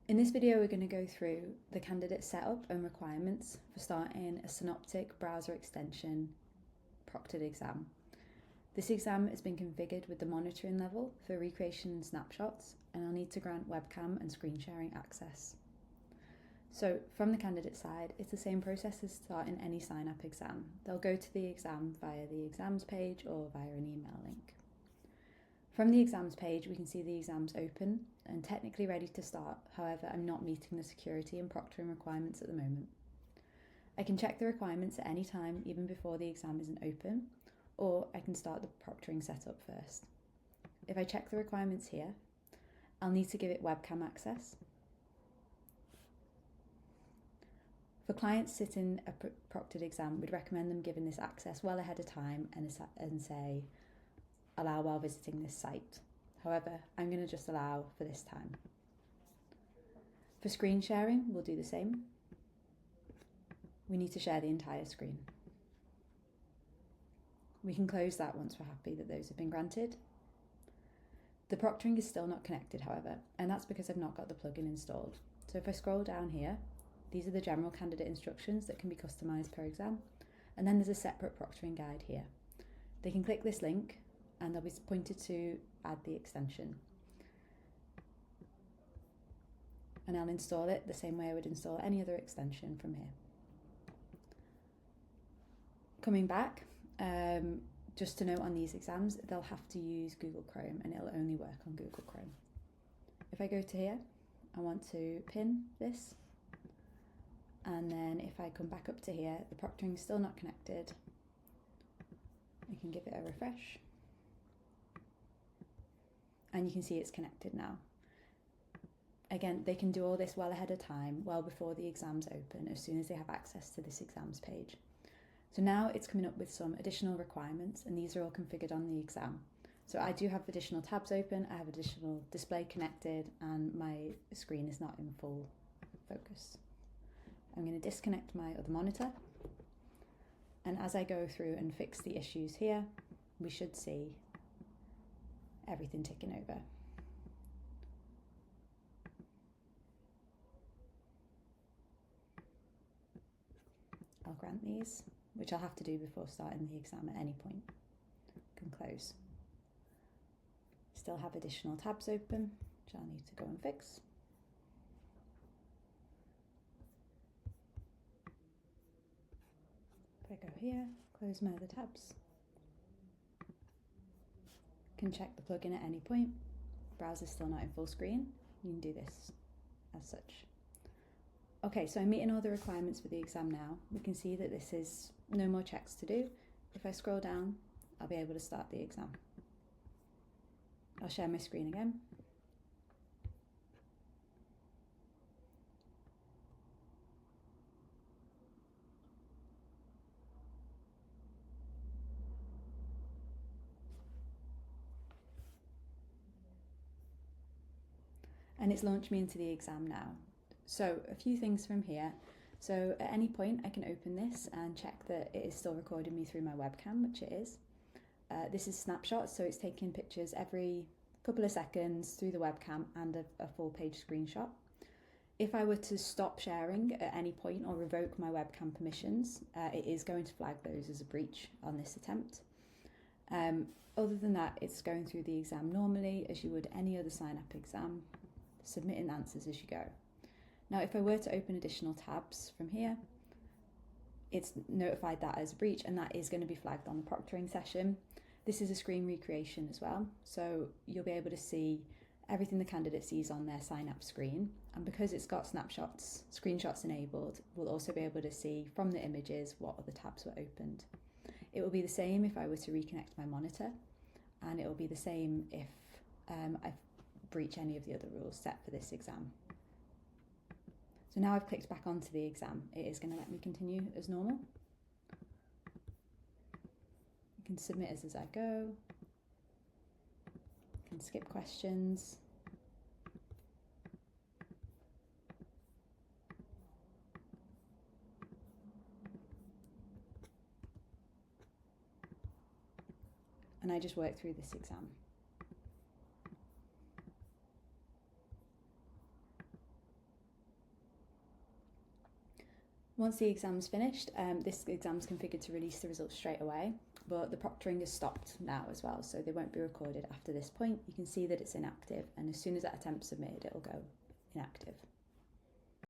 In this video, we're going to go through the candidate setup and requirements for starting a Synoptic Browser Extension proctored exam. This exam has been configured with the monitoring level for recreation and snapshots, and I'll need to grant webcam and screen sharing access. So from the candidate side, it's the same process as starting any sign-up exam. They'll go to the exam via the exams page or via an email link. From the exams page, we can see the exam's open and technically ready to start. However, I'm not meeting the security and proctoring requirements at the moment. I can check the requirements at any time, even before the exam isn't open, or I can start the proctoring setup first. If I check the requirements here, I'll need to give it webcam access. For clients sitting a proctored exam, we'd recommend them giving this access well ahead of time and say, allow while visiting this site. However, I'm going to just allow for this time. For screen sharing, we'll do the same. We need to share the entire screen. We can close that once we're happy that those have been granted. The proctoring is still not connected, however, and that's because I've not got the plugin installed. So if I scroll down here, these are the general candidate instructions that can be customized per exam, and then there's a separate proctoring guide here. They can click this link and they'll be pointed to add the extension. And I'll install it the same way I would install any other extension from here. Coming back, just to note on these exams, they'll have to use Google Chrome and it'll only work on Google Chrome. If I go to here, I want to pin this. And then if I come back up to here, the proctoring is still not connected. I can give it a refresh. And you can see it's connected now. Again, they can do all this well ahead of time, well before the exams open, as soon as they have access to this exams page. So now it's coming up with some additional requirements, and these are all configured on the exam. So I do have additional tabs open, I have additional display connected, and my screen is not in full focus. I'm going to disconnect my other monitor. And as I go through and fix the issues here, we should see everything ticking over. I'll grant these, which I'll have to do before starting the exam at any point. Can close. Still have additional tabs open, which I'll need to go and fix. If I go here, close my other tabs. Can check the plugin at any point. Browser's still not in full screen. You can do this as such. Okay, so I'm meeting all the requirements for the exam now. We can see that this is no more checks to do. If I scroll down, I'll be able to start the exam. I'll share my screen again. And it's launched me into the exam now. So a few things from here. So at any point I can open this and check that it is still recording me through my webcam, which it is. This is Snapshots, so it's taking pictures every couple of seconds through the webcam and a full page screenshot. If I were to stop sharing at any point or revoke my webcam permissions, it is going to flag those as a breach on this attempt. Other than that, it's going through the exam normally as you would any other sign-up exam, submitting answers as you go. Now, if I were to open additional tabs from here, it's notified that as a breach, and that is going to be flagged on the proctoring session. This is a screen recreation as well, so you'll be able to see everything the candidate sees on their sign-up screen, and because it's got snapshots, screenshots enabled, we'll also be able to see from the images what other tabs were opened. It will be the same if I were to reconnect my monitor, and it will be the same if I breach any of the other rules set for this exam. So now I've clicked back onto the exam, it is going to let me continue as normal. I can submit as I go. I can skip questions. And I just work through this exam. Once the exam's finished, this exam's configured to release the results straight away, but the proctoring is stopped now as well, so they won't be recorded after this point. You can see that it's inactive, and as soon as that attempt's submitted, it'll go inactive.